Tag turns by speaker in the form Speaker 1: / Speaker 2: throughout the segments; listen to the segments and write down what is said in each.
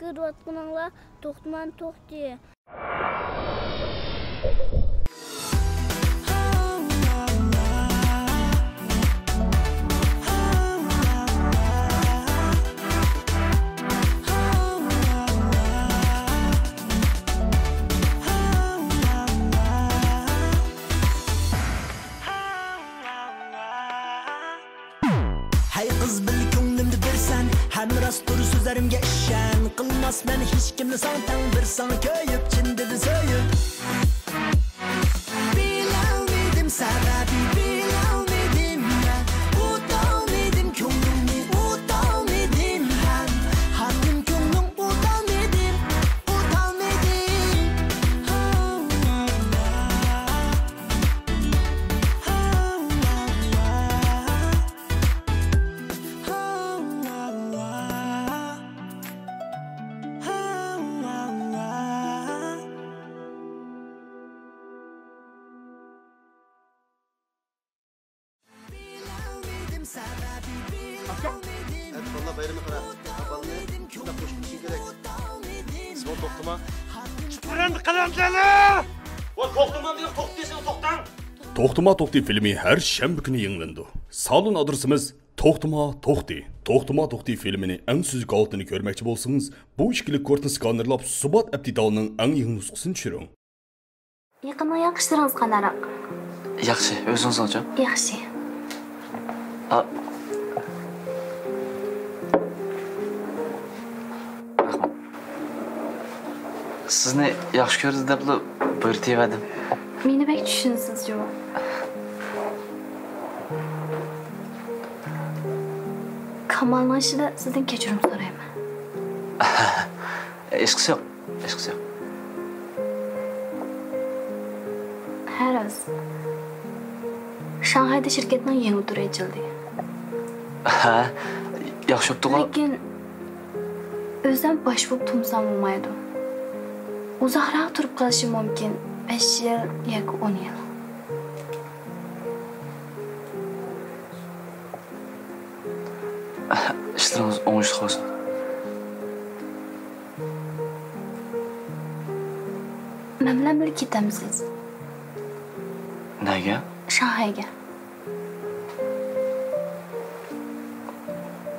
Speaker 1: Ko'rayotganinglar to'xtaman to'xti.
Speaker 2: Hamrastur sözlerimge işen Kılmaz ben hiç kimle santan bir sana köyüp çinde de söyüp Bilmedim sebebi bilmedim ben Utanmedim könlümü utanmedim ben Hatim könlüm utanmedim
Speaker 3: Evet, valla bayramı kadar. Kapalı ne? Şurada koş bir şey gerek. Sıvı toktuma.
Speaker 4: Çıpırın kılamcalı! O toktuma diyor, toktuysan toktan.
Speaker 5: To'xtama to'xti filmi har shanba kuni yayınlandı. Salon adresimiz To'xtama to'xti. To'xtama to'xti filmini eng suzuk holatini ko'rmoqchi bo'lsangiz, bu ishkili kortni skanerlab Subat Abdidalning eng yangi nusxasini tushiring.
Speaker 6: Yaqinda yaxshilaringiz qanaroq?
Speaker 7: Yaxshi, o'zingiz-chi?
Speaker 6: Yaxshi.
Speaker 7: Sizni yaxshi ko'rdi deb buyurtiydim.
Speaker 6: Meni bek tushunsiz-ku. Kamalning ishida sizdan kechirim so'rayman.
Speaker 7: Ishqisi yo'q, ishqisi yo'q.
Speaker 6: Haroz. Shanghayda shirkatning yangi turi ochildi.
Speaker 7: Ha, yaxshi bo'pti-ku.
Speaker 6: Lekin o'zim bosh bo'lib tumsam bo'lmaydi. Uzoqroq turib qolishi mumkin. 5 yil yoki 10 yil.
Speaker 7: İşleriniz o'ngishli bo'lsin.
Speaker 6: Men bilan birga ketamsiz.
Speaker 7: Nega?
Speaker 6: Shanghayga.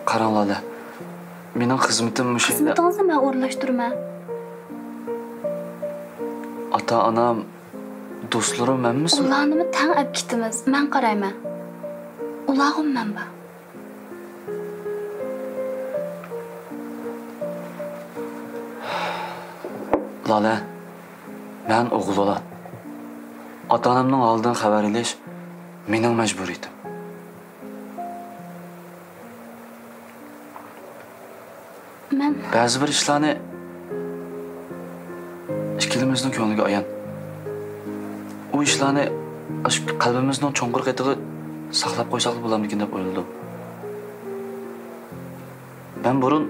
Speaker 7: Qaranglar. Mening xizmatim mushu.
Speaker 6: Xizmatingizni men o'rlashtirman.
Speaker 7: Ota-onam, do'stlarim menmisizmi?
Speaker 6: Ularni tang olib ketamiz. Men qarayman. Ularım menba.
Speaker 7: Lala, men o'g'il bola. Ota-onamning oldidan xabar olish mening majburiyatim.
Speaker 6: Men
Speaker 7: ba'zi bir ishlarni ikkilimizning ko'ngliga ayon. U ishlarni qalbimizning cho'nqur qetig'i saqlab qo'ysak bo'larmikin deb o'yladim. Men burun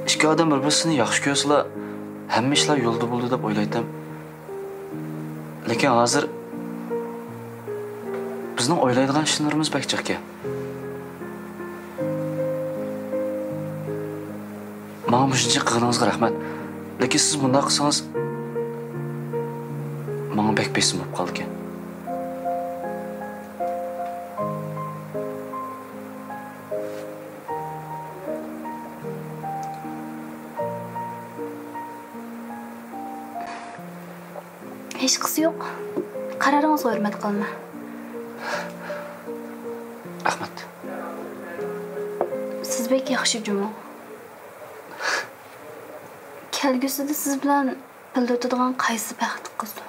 Speaker 7: ikki odam bir-birini yaxshi ko'rsalar, hamma ishlar yo'lda bo'ldi deb o'ylaydim. Lekin hozir bizning o'ylaydigan ishlarimiz bakchaqqa. Mana shuncha qilganingizga rahmat. Lekin siz bunday qilsangiz menga bek besim bo'lib qoldi ekan.
Speaker 6: hech qisi yo'q. Qararingizni hurmat qilma.
Speaker 7: Rahmat.
Speaker 6: Siz bek yaxshi juma. Kelgusida siz bilan birga o'tadigan qaysi baxt qizdi?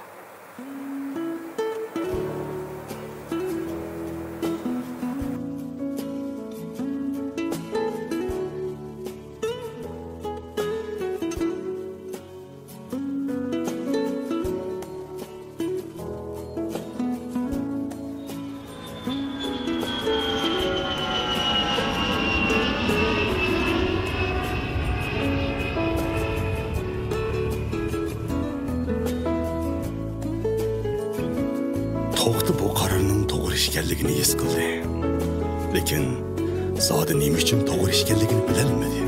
Speaker 5: To'xti bu qarorning to'g'ri ekanligini his qildi. Lekin zodi nima uchun to'g'ri ekanligini bilolmadi.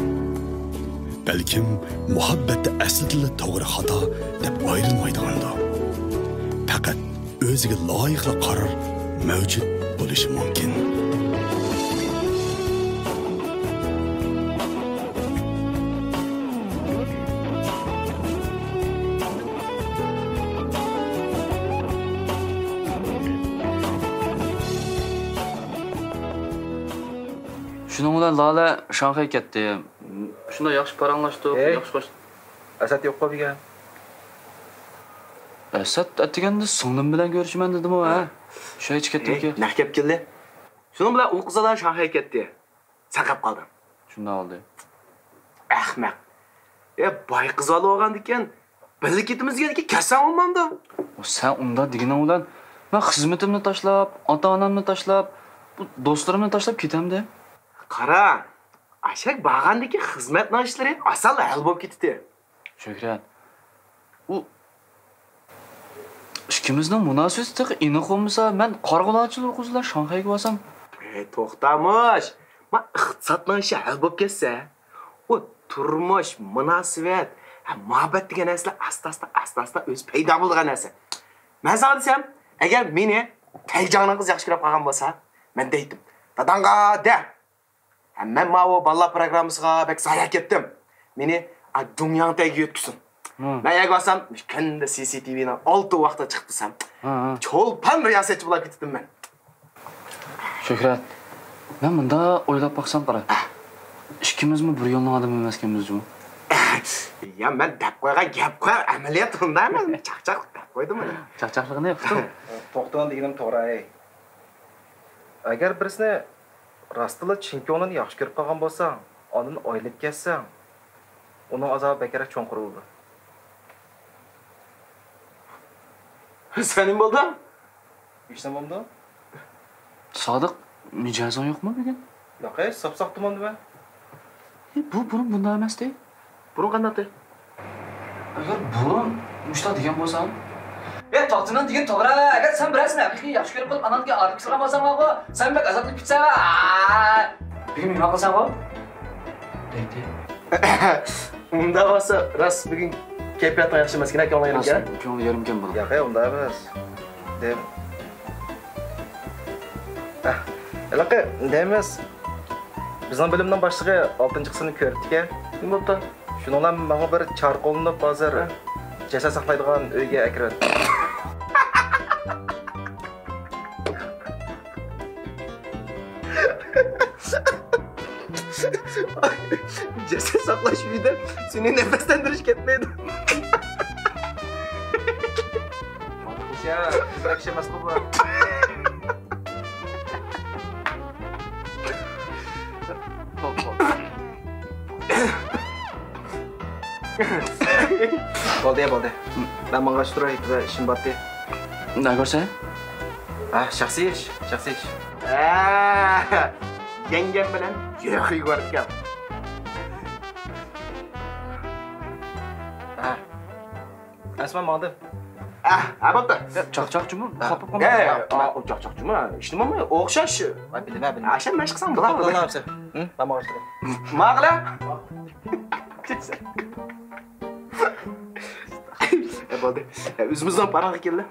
Speaker 5: balkim muhabbatda aslida to'g'ri xato deb ayrilmaydigandir. Faqat o'ziga loyiqli qaror mavjud bo'lishi mumkin.
Speaker 7: Şunun bilan Lala Shanxay ketdi. Shunda yaxshi paranglashdik, yaxshi qo'shdi.
Speaker 3: Asad yo'q qolgan.
Speaker 7: Asad atganda singlim bilan ko'rishaman dedim-ku, ha. Shu ichib ketdimki.
Speaker 3: Naq kelib keldi. Shuning bilan u qizlar Shanxay ketdi. Saqab qoldim.
Speaker 7: Shunda oldi.
Speaker 3: Ahmaq. Boy qiz olib olgan ekan, birga ketimizga kasal olmamdi.
Speaker 7: Sen unda deganing bilan men xizmatimni tashlab, ota-onamni tashlab, bu do'stlarimni tashlab ketamda.
Speaker 3: Qara, Ashak bag'andagi xizmat nashlari asal hal bo'lib ketdi.
Speaker 7: Shuhrat. U ikkimizning munosabati aniq bo'lmasa, men qarg'alachilar qizlar Shanxayga borsam,
Speaker 3: to'xtamosh. Men iqtisod nashi hal bo'lib ketsa, u turmush, munosabat, muhabbat degan narsa asta-asta o'z paydo bo'lgan narsa. Men sana desam, agar meni Tayjonning qiz yaxshi ko'rib qolgan bo'lsa, men deydim. Dadanga de. Men mavo balla programmasiga bek sayya ketdim. Meni dunyoning tagiga yetkisin. Men agar olsam, kunda CCTV'ni 6 vaqtda chiqib desam, cho'lpan riyosatchi bo'lib ketdim men.
Speaker 7: Shuhrat, men bunda o'ylab baqsam qara. Ikkimizmi bir yo'lning odami emaskanmiz-ku?
Speaker 3: Ya men deb qo'ygan gap qo'y, amaliyot undayman. Chaqchaq deb qo'ydim men.
Speaker 7: Chaqchaqligini yo'qdi.
Speaker 8: To'xtagan deganim to'g'ri. Agar birisini rostila chempionini yaxshi ko'rib qolgan bo'lsang, onini oylab ketsang, uning azobi bekarak cho'nqir bo'ldi.
Speaker 3: Sening bo'ldi?
Speaker 8: Ishdan bo'ldi?
Speaker 7: Sodiq, mijozing yo'qmi bugun?
Speaker 8: Yo'q, sop-sop tumanda.
Speaker 7: Bu burun bunday emas-da.
Speaker 3: Burun qanday?
Speaker 7: Agar burun mushta degan bo'lsam,
Speaker 9: to'xtanan degan to'g'ri. Agar sen bilasini haqiqiy yaxshi ko'rib qolib, ananga ortiq qilgan bo'lsang-ku, sen bek azoblanib ketsan. Bugun nima qilsan-ku?
Speaker 7: deydi.
Speaker 3: Unda bo'lsa, ras bugun kayfiyatning yaxshi emas, kerak olgan ekan.
Speaker 7: Ko'ngli yarimgan bo'ldi.
Speaker 8: Yo'q, unda emas. Dem. Elaqa, demas. Bizning bilimning boshlig'i 6-qismini ko'rdik-a.
Speaker 3: Nima bo'ldi?
Speaker 8: Shundan menga bir char qo'llanib hozir jasad saqlaydigan uyga akirib.
Speaker 3: Jasad saqlash uyida seni nafastandirish ketmaydi.
Speaker 8: Ya, bizlar kishi emas bu. Bo'ldi. Ben manga turay, bize işim battı.
Speaker 7: Ne görsen?
Speaker 8: Şahsiy iş.
Speaker 3: Yengem bilan yo'q yuborgan.
Speaker 8: Asma manda.
Speaker 3: Bo'pti.
Speaker 7: Chaqchaqchimi? Qopib
Speaker 3: qolma. Chaqchaqchimi? Ishtimimi? O'xshash.
Speaker 8: Bilma.
Speaker 3: Ashan mashq qilsam bo'ladi.
Speaker 8: Bilmabsan. Ben manga turay.
Speaker 3: Maqla? Bo'ldi. O'zimizdan paraq keldi.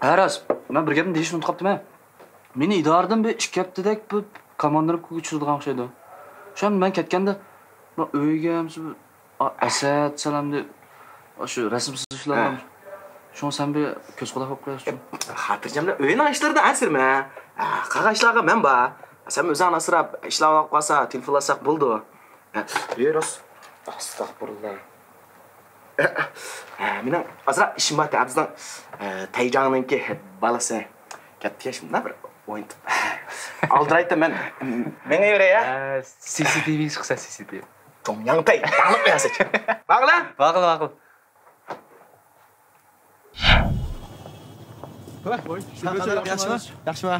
Speaker 7: Aras, men bir gapni deyishni unutib qoldim-a. Meni idoradan bir 2 haftadek bu komandirovkaga tushirdigan o'xshaydi. O'shanda men ketganda, men uyga Asad salamni shu rasmsiz ishlardim. Shuni sen bir ko'z quloq bo'lib qo'yasiz.
Speaker 3: Xotirjamlar uyning ishlarida asirma. Qag'ashlarga men bor. Sen o'zing asrab ishlar olib qolsa, telefonlasak bo'ldi. Yurus. Astagfirullah. Meni azra ishim bor, abizdan Tayjonninki balasi katta shunda bir o'yin. Aldirayda men menga yuraya.
Speaker 9: CCTV chiqsa CCTV.
Speaker 3: Tomyangtay, tanib qo'yasiz. Baqla?
Speaker 9: Baqil.
Speaker 10: Yaxshimi?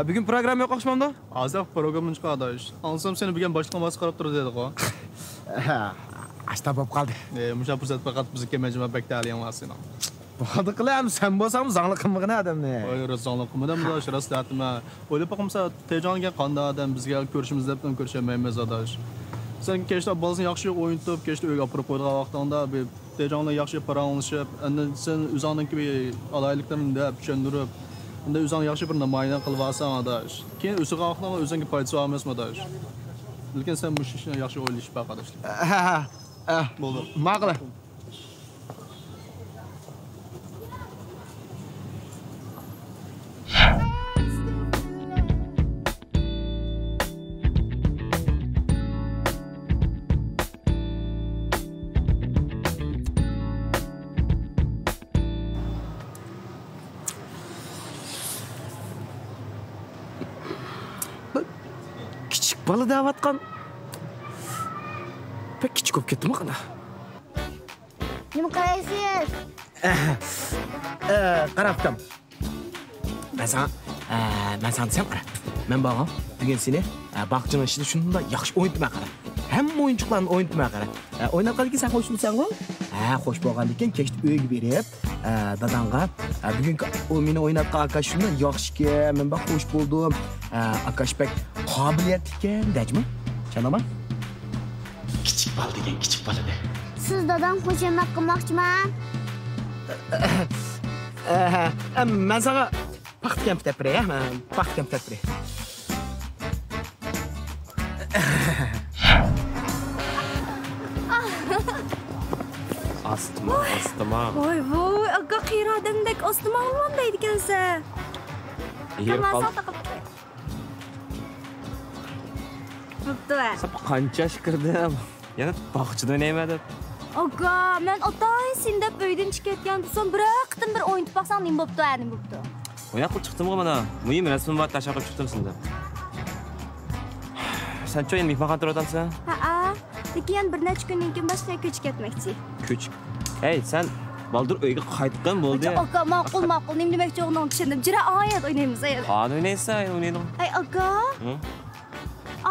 Speaker 10: Bugun programma yo'q oqshomda? Hozir programma chiqadi. Ansam seni bugun boshqa mas qarab turdi dedi-ku.
Speaker 11: Asta bo'lib qoldi.
Speaker 10: Musha fursat faqat bizni kemajma bakteriya emasina.
Speaker 11: Bo'ldi qilam, sen bo'lsam zangli qilmag'in odamni.
Speaker 10: O'ylar zangli qilmadimda, shiraslatma. O'ylab boqimsa Tejonga qanday odam bizga ko'rishimiz deb ko'rishamaymiz adosh. Sen kechda bolasini yaxshi o'yintib, kechda uyga olib qo'ygan vaqtida bir tejonglar yaxshi paranglashib, endi sen o'zingning bir alayliklarni deb tushuntirib, endi o'zing yaxshi bir namoyon qilib olsan adash. Keyin o'siga vaqtda o'zingga foydasi olmasmi adash. Lekin sen bu ishni yaxshi o'ylashib adash. Ha, bo'ldi. Ma'qul.
Speaker 11: Bola davatgan. Pek kichik bo'lib ketdimi qana?
Speaker 1: Nima qaraysiz?
Speaker 11: Qarabdim. Men sana desam qara. Men bo'g'im, bugun seni baqchani ishida shunday yaxshi o'yintima qara. Hamma o'yinchilarni o'yintima qara. O'ynab qolgan sen qo'shilsanmi? Xo'sh bo'lgandan keyin kechda uyga berib, dadangga bugun u meni o'ynab qolgan shunday yaxshiki, men baq xush bo'ldim. Akash bek qobiliyat ekan, dajmi? Chanaman? Kichik bola degan kichik bola de.
Speaker 1: Siz dadam qo'shilmak qilmoqchiman.
Speaker 11: Men sana paxt kam tepre, paxt kam tepre. Astıma.
Speaker 6: Voy, aka qirodimdek astıma olmaydi ekansan.
Speaker 11: Yer qol.
Speaker 6: Bo'pti.
Speaker 7: Sap qancha shikirdim. Yana bog'chida o'ynayman deb.
Speaker 6: Aka, men otay sen deb uydan chiqayotgan bo'lsam, bir qitim bir o'ynab baqsang nim bo'pti, nim bo'pti.
Speaker 7: O'ynab qilib chiqdim-ku mana. Muhim rasm va tashlab chiqdim senda. Sen cho'yin mehmonxonada o'tiramisan?
Speaker 6: Ha, lekin bir necha kundan keyin boshqa ko'chib ketmoqchi.
Speaker 7: Ko'ch. Hey, sen baldur uyga qaytgan bo'ldi.
Speaker 6: Aka, ma'qul, nim demoqchi o'g'lim tushundim. Jira oyat o'ynaymiz, ayol.
Speaker 7: O'ynaysan, o'ynaydim.
Speaker 6: Ay, aka.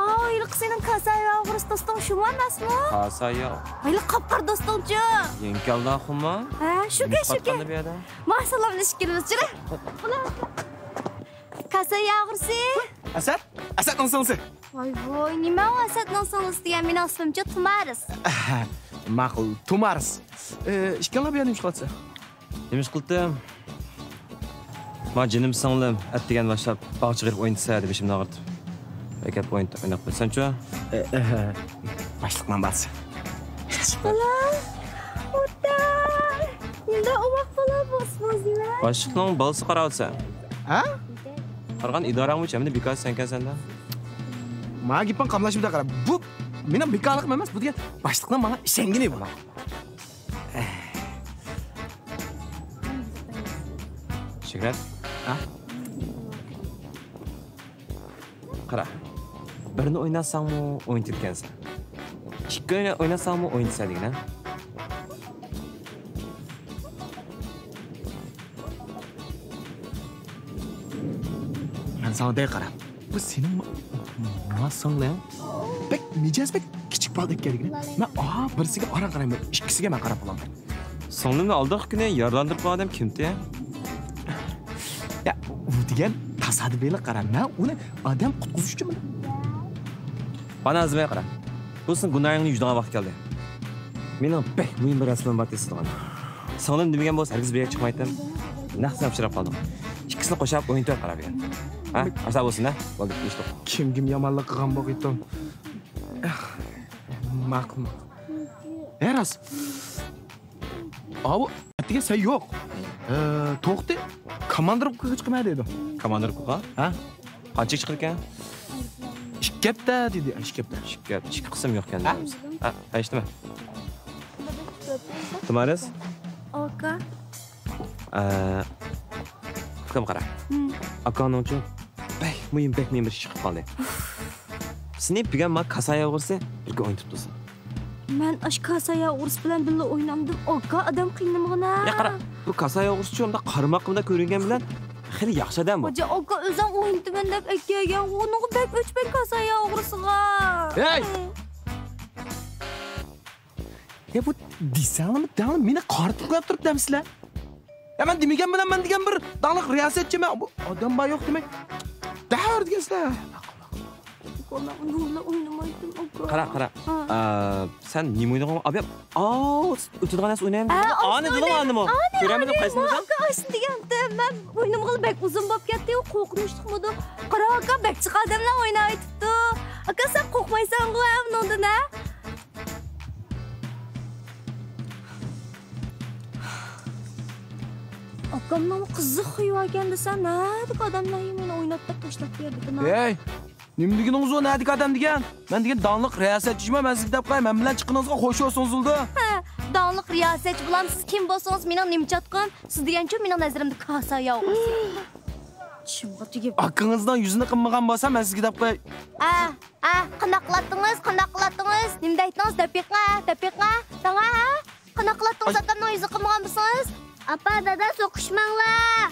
Speaker 6: Ayol senin kasaya o'g'ris do'sting shumi emasmi?
Speaker 7: Kasaya.
Speaker 6: Ayol qapqar do'stingchi.
Speaker 7: Yenkaldan xumma?
Speaker 6: Ha, shuga. Masallamlashib kelamiz, jira. Kasaya o'g'risi.
Speaker 11: Asad nonsansi.
Speaker 6: Voy, nima u Asadning songlisi degan meni ismimcha Tumaris.
Speaker 11: Ma'qul, Tumaris. Ishkanlar berdim chiqatsa.
Speaker 7: Nima qildim? Ma jinim singlim at degan boshlab bog'cha qilib o'ynasa deb ishimni og'irdi. Bekat o'ynab qo'ysan-chi?
Speaker 11: Boshliqman bas.
Speaker 6: Bola. Ota. Endi o'voq bola bo'lsizmi?
Speaker 7: Boshliqning bolasi qarayotsa.
Speaker 11: Ha?
Speaker 7: Qargan idorang bo'yicha meni bekor sankasan-da.
Speaker 11: Mana gapim qamlashimda qara. Bu meni bekorliqim emas, bu degan boshliqdan mana ishangini bo'la.
Speaker 7: Shikrat.
Speaker 11: Ha?
Speaker 7: Qara. Birini o'ynasangmi, o'yin tetgansan. Ikkini o'ynasangmi, o'yin tetsadingna.
Speaker 11: Men sana dey qara. Bu sening masanglar. Bek mijazbek kichik bola ekanligini. Men birisiga ora qarayman, ikkisiga men qarab olaman.
Speaker 7: Sonlimni oldaq kuni yordamlab qo'ygan odam kimdi?
Speaker 11: Ya, u degan tasodifli qara. Men uni odam qutqizuvchiman.
Speaker 7: Bana azmay qara. Bu sen gunohingni yuzdan vaqt keldi. Mening bek muhim bir rasmim bor desdigan. Sonlim degan bo'lsa, hargiz berib chiqmaydim. Naqsa apshirab qoldim. Ikkisini qo'shib o'yinga qarab ber. Ha? Asa bo'lsin-a? Bo'ldi, ishdi.
Speaker 11: Kimga yomonlik qilgan bo'g'aydim. Ma'qul. Eras. Abi, atiga sen yo'q. To'xta. Komandirovkaga chiqmaydi dedim.
Speaker 7: Komandirovka?
Speaker 11: Ha?
Speaker 7: Qancha chiqirkan?
Speaker 11: Ishkapta dedi. Ishkapta.
Speaker 7: Ishki qism yo'q ekan. Ha, aytdimi? Tumaris?
Speaker 6: Aka.
Speaker 7: Kim qara? Akaningchi muhim bir ish chiqib qoldi. Seni bigan ma kasaya o'g'risi birga o'ynab tursin.
Speaker 6: Men ash kasaya o'g'ris bilan birga o'ynamdim. Aka, adam qiynamg'ina.
Speaker 7: Ya qara, bu kasaya o'g'risi unda qarmaqimda ko'ringan bilan xili yaxshi adam bu.
Speaker 6: Hoca aka o'zim o'yindiman deb aytgan, uni bek o'chbek kasaya o'g'risiga.
Speaker 11: Hey! Ya bu disanimi, da'lim meni qortib qo'yib turibdamsizlar? Ya men demagan bilan men degan bir da'liq riyosatchiman. Bu odam bor yo'q demak. Davr degansizlar.
Speaker 12: Ben onunla oynamaydım aga.
Speaker 11: Qara. Sen nima o'ynagan? Abi, o'tadigan narsa o'ynayman. Ani dilim animi. Ko'raman qaysini sen?
Speaker 12: Aysin degandim. Men o'ynamag'il bek uzun bo'lib ketdi, qo'rqinchliqmidi. Qara aka bek chiqadimlar o'ynaytibdi. Aka sen qo'rqmaysan-ku, bundan a? Akamdan qiziq xuyvagan desa, nadi odamlar meni o'ynatib tashlab berdi-ku.
Speaker 11: Hey, nima deganingiz o nadik odam degan? Men degan donliq riyosatchimi, men sizga deb qo'y, men bilan chiqqiningizga xo'sh bo'lsingiz uldi.
Speaker 12: Ha, donliq riyosatchi bilan siz kim bo'lsangiz, mening nimchatqim, siz degancha mening nazarimda kasa yo'q. Chimga tegib.
Speaker 11: Haqqingizdan yuzini qilmagan bo'lsa, men sizga deb qo'y.
Speaker 12: Qanday qiladingiz? Nima aytdingiz? Dapiqa. Tanga, qanday qiladingiz? Atamdan yuzi qilmagan bo'lsangiz?
Speaker 1: Apa, dada so'qishmanglar.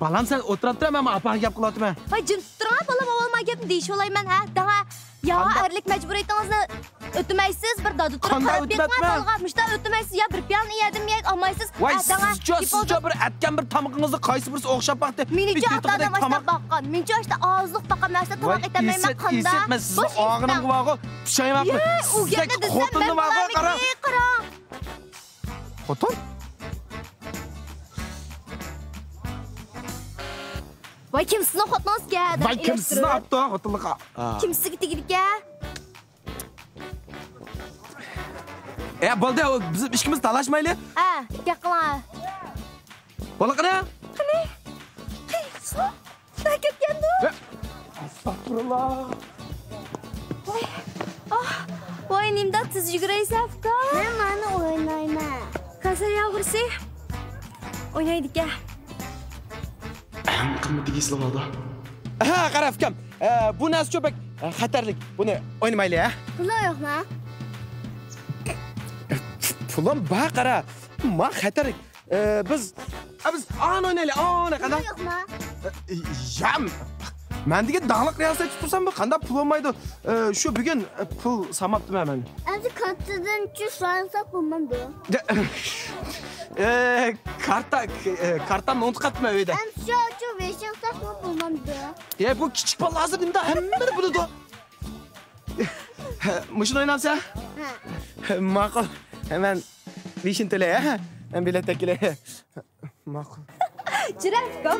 Speaker 11: Balam sen o'tirib tur, men apaga gap qilyapman.
Speaker 12: Voy, jin turing, balam avvalma gapni deyish olayman, ha? Tanga, yo, erlik majburiyatingizni o'tmaysiz, bir dodi turib qarab bekman, mishda o'tmaysiz, yo bir piyon yedim, yey olmaysiz.
Speaker 11: Voy, sizcha bir atgan bir tamoqingizni qaysi birisi o'xshab baqdi.
Speaker 12: Menicha otadan boshqa baqqan. Menicha işte ozliq baqqan narsa tomoq etamayman qanda.
Speaker 11: Men sizni og'irim qilib pishayapman.
Speaker 12: U gapni desam,
Speaker 11: xotinni vaqo qara. Xotin?
Speaker 12: Voy, kim sizni xotininizga?
Speaker 11: Voy, kim sizni apto xotinliqqa?
Speaker 12: Kim sizga tegirga?
Speaker 11: Bo'ldi, biz ishimiz talashmayli.
Speaker 12: Gap qilma.
Speaker 11: Bola qani?
Speaker 12: Qani? Qani ketgandi?
Speaker 11: Astagfirullah.
Speaker 12: Voy, nimda siz yuguraysiz ka?
Speaker 1: Men mana o'ynayman.
Speaker 12: Qasa yog'irsi. O'ynaydik-a.
Speaker 11: Qimmatga islam oldi. Qara ukam. Bu narsa cho'pak xatarlik. Buni o'ynamaylik, ha?
Speaker 1: Pullar yo'qmi?
Speaker 11: Pulim bor, qara. Men xatarlik. Biz o'ynaylik. Qanday?
Speaker 1: Yo'qmi?
Speaker 11: Jam. Men degan dog'liq riyosatchi tursam, bu qanday pul olmaydi? Shu bugun pul samabdim men.
Speaker 1: Endi kartadan 300 fransa pulmandi.
Speaker 11: Kartamni unutqatma uyda.
Speaker 1: Ham shu 500 fransa pulmandi.
Speaker 11: Bu kichik bola hozir nimda hammani biladi. Mushuni o'ynamsa? Ma'qul. Hemen 5 TL, ha? Men bilet tekile. Ma'qul.
Speaker 12: Jirakkom.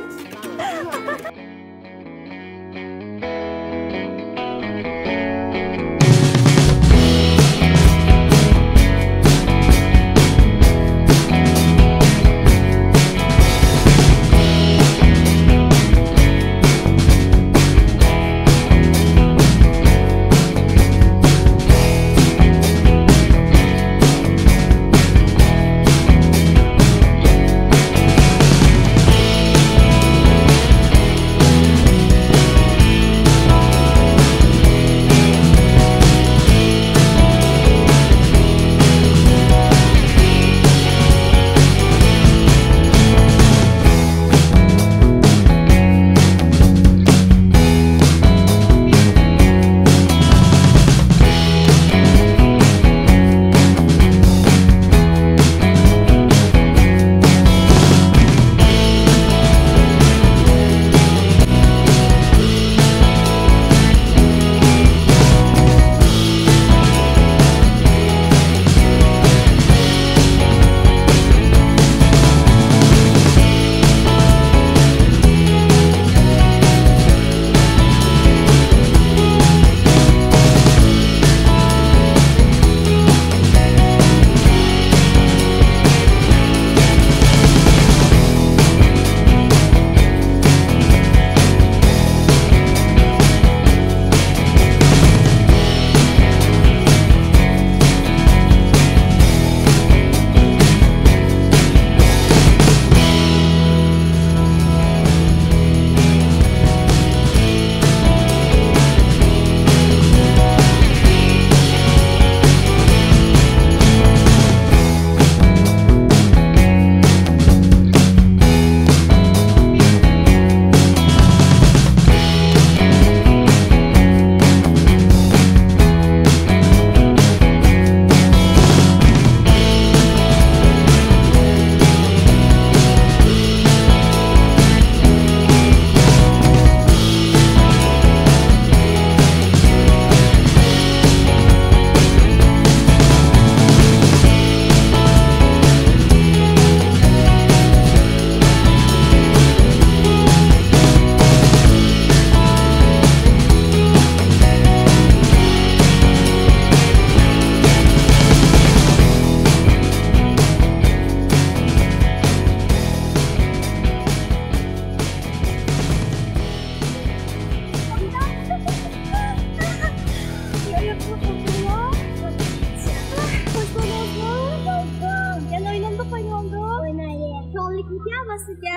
Speaker 12: Merhaba sizga.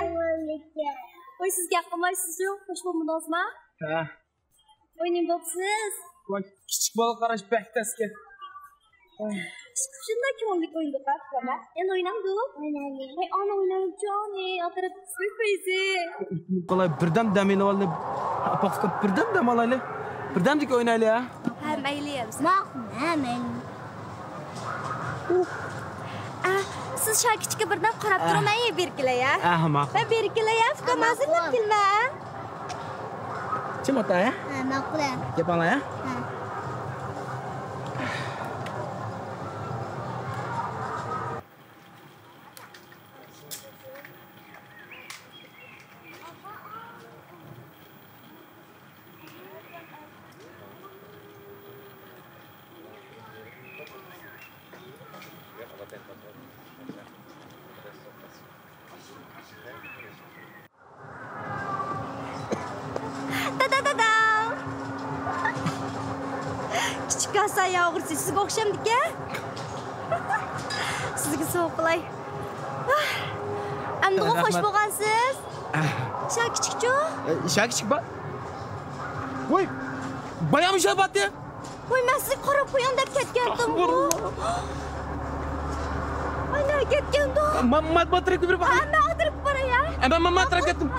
Speaker 12: Voy sizga yoqmaysiz-ku, xush bo'lmadingizmi?
Speaker 11: Ha.
Speaker 12: O'yning bo'psiz.
Speaker 11: Voy, kichik bola qarash baktasga.
Speaker 12: Shunday ko'ngilli o'yinda qaraman. Endi o'ynamdu. O'ynaylik. Voy, ana o'ynaylik joni, atrab suyfaysi.
Speaker 11: Qolay birdan dam olib, apaqqa birdan dam olaylik. Birdamlik o'ynaylik ha.
Speaker 12: Ha, mayli.
Speaker 1: Mayli.
Speaker 12: Siz shu kichikka birdan qarab turmay berkilaya.
Speaker 11: Ha, ma'qul.
Speaker 12: Ben berkilaya, fikr mazilab kelma.
Speaker 11: Kim ota ya?
Speaker 1: Ha, ma'qul.
Speaker 11: Kepala ya?
Speaker 1: Ha.
Speaker 12: Kichik kasa yog'ursi sizga o'xshamdiki? Sizga sovuq qilay. Endi xo'sh bo'lgansiz? Sha kichikchu?
Speaker 11: Sha kichik ba. Voy! Bayam shabatdi.
Speaker 12: Voy, men sizga qarab qo'ying deb ketgandim-ku. Ana ketgandim.
Speaker 11: Mat tarafga bir bor.
Speaker 12: Ana atirib boray-a.
Speaker 11: Men mat tarafga ketdim.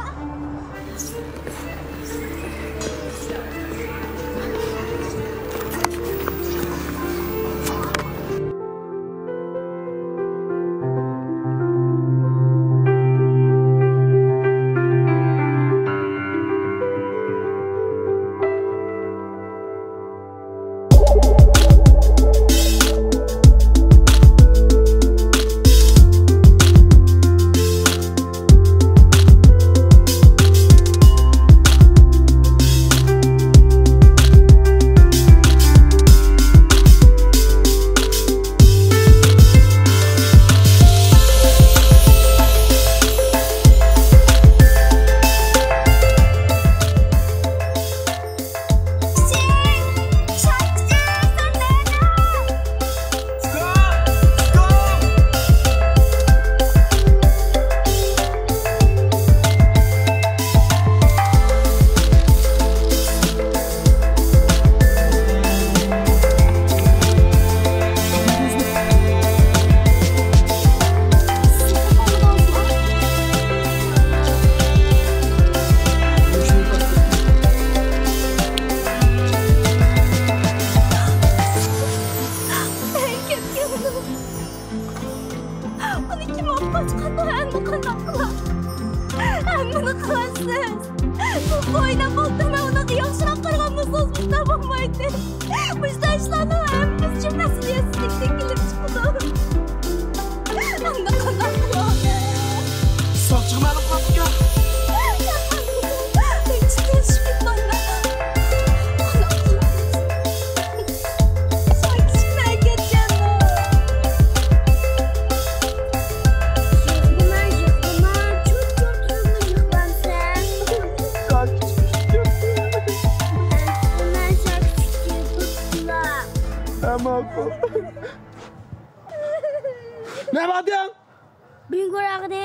Speaker 11: Ne var diyorsun?
Speaker 1: Bingo rakde.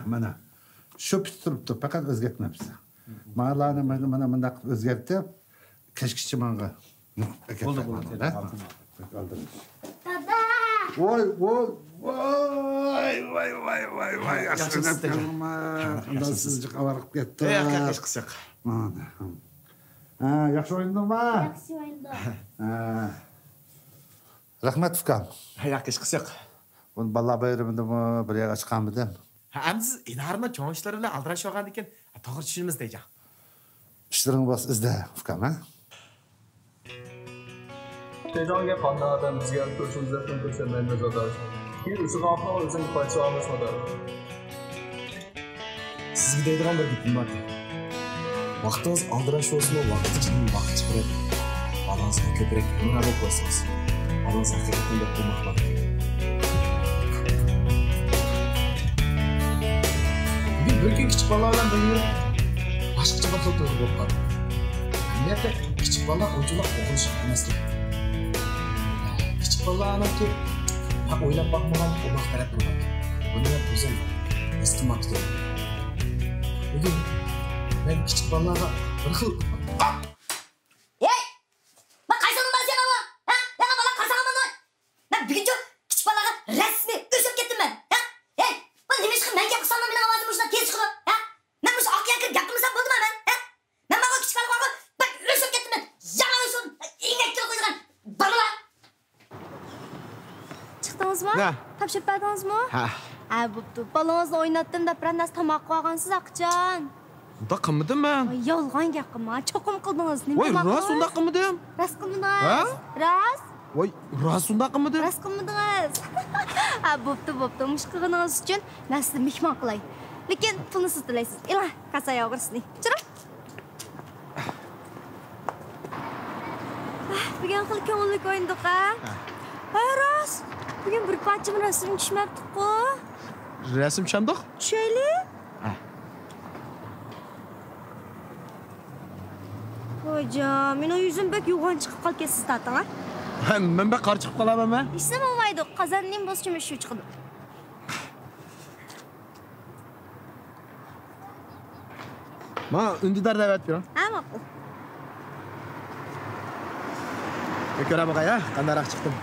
Speaker 13: Mana. Shu turibdi, faqat o'zgartmabsiz. Ma'lani mana bundaq o'zgartib, kashkichi menga. Bo'ldi.
Speaker 1: Baba.
Speaker 13: Voy. Aslida sizga qavarib ketdi.
Speaker 11: Qaqash qisiq.
Speaker 13: Mana. Yaxshi o'yindingmi?
Speaker 1: Yaxshi o'yindim.
Speaker 13: Rahmat ukam.
Speaker 11: Yo'q, ish qilsak.
Speaker 13: Buni balla bayramida bir yerga chiqamidim.
Speaker 11: Endi siz idoraning cho'ng ishlari bilan aldirashib olgan ekan, to'g'ri tushunimiz deyja.
Speaker 13: Ishlaring bos izda ukam, ha?
Speaker 10: Tejonga qanday odam bizga ko'chimizdan ko'rsamaydi zodash. Keyin o'sha gapni o'zing qaytsa olmasmadi.
Speaker 11: Sizga deydigan bir gapim bor. Vaqtingiz aldirash bo'lsin, vaqt ichida vaqt chiqarib, balansga ko'proq muhabbat bo'lsangiz, balans haqiqatan deb qo'ymoqman. Bir gün kichik bolalar bilan birga boshqacha bir xil to'g'ri bo'lib qoldi. Niyatda kichik bolalar o'yinchoq o'qish emasdi. Kichik bolalarniki o'ylab boqmagan uloq taraf bo'ladi. Buni o'zim iste'mol qilaman. Bugun men kichik bolalarga bir xil
Speaker 12: Hey! Bak qaysanın ben sen ama? Ha? Yana bana karsana bana. Ben bir gün çok küçük balaga resmi ösüp gittim ben. Ha? Hey! Ben demiş ki ben yapsam benim avazım uçuna tez çıkıyor. Ha? Ben bu ak yakın yaptımsam buldum hemen. Ha? Ben bana küçük balaga bak ösüp gittim ben. Yana ösün. İnek gibi koyduğun. Bana lan. Çıktınız mı?
Speaker 11: Ne?
Speaker 12: Tapşırıp verdiniz mi?
Speaker 11: Ha.
Speaker 12: Ha bu balonuzla oynattım da bir nasıl tamak koygansız Akcan.
Speaker 11: Unda qilmadim men.
Speaker 12: Ay yolg'on gapqilma, cho'qim qildingiz. Nima
Speaker 11: Voy, rost unda qilmadim.
Speaker 12: Rost qilmadingiz.
Speaker 11: Ha?
Speaker 12: Rost?
Speaker 11: Voy, rost unda qilmadim.
Speaker 12: Rost qilmadingiz. Ha, bo'pti. Mush qilganingiz uchun men sizni mehmon qilay. Lekin pulni siz to'laysiz. Ila, kassaga o'girsizning. Chiroq. Bugun qil ko'ngillik o'yindiq, ha? Ha, rost. Bugun bir parcha rasm tushmabdi-ku.
Speaker 11: Rasm tushamiq?
Speaker 12: Tushaylik. Hocam, mening yuzim bek yo'g'on chiqib qolgan siz tatanga.
Speaker 11: Men bek qor chiqib qolamanmi?
Speaker 12: Hech nima bo'lmaydi. Qozonning boschimi shu chiqdi.
Speaker 11: Mana undidar da'vat beraman.
Speaker 12: Ha, ma'qul.
Speaker 11: Ko'ra boqay, ha? Qandaroq chiqdim.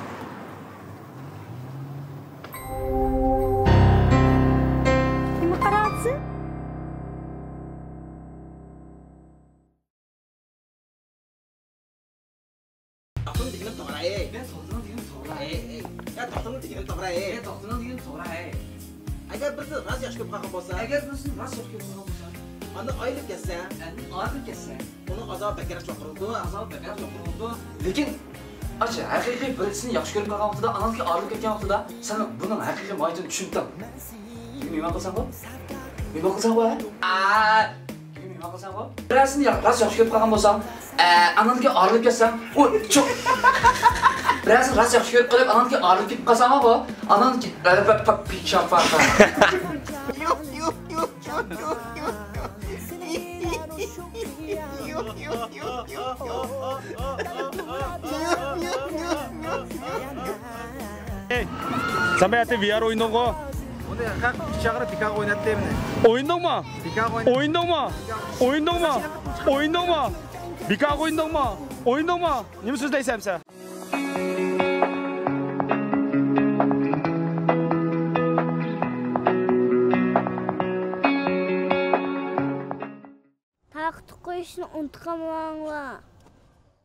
Speaker 12: Nima qarayapsiz?
Speaker 3: To'xtini deganim to'g'ri, ey.
Speaker 9: Ben to'xtini deganim to'g'ri.
Speaker 3: Ya to'xtini deganim to'g'ri, ey.
Speaker 9: Ben to'xtini deganim to'g'ri.
Speaker 3: Agar birisi rost yosh ko'p qolgan bo'lsa,
Speaker 9: Agar birisi rost yosh ko'p qolgan bo'lsa,
Speaker 3: unda oylik ketsa,
Speaker 9: oylik ketsa,
Speaker 3: uni azob bekara cho'qirildi,
Speaker 9: lekin acha haqiqiy birisini yaxshi ko'rib qolgan vaqtida, ananki og'irlik ketgan vaqtida, sen buning haqiqiy mohiyatini tushunding. Nima qilsan bu? Nima qilsan bu? Nima qilsan bu? Birisini rost yaxshi ko'rib qolgan bo'lsang, ananki og'irlik ketsa, u cho'q biraz rast yaxshi ko'rib qolib, ananki og'irlik ketib qolsa bu, ananki pichapa.
Speaker 4: Hey, sen bayatı VR oyundun mu?
Speaker 8: Bunu kalk bıçağını pikak oynattı emine.
Speaker 4: Oyundun mu?
Speaker 8: Pikak oynattı.
Speaker 4: Oyundun mu? Oyundun mu? Oyundun mu? Bikak oyundun mu? Oyundun mu? Nima so'zlaysan sen?
Speaker 1: Taxt qo'yishni unutqanmanglar.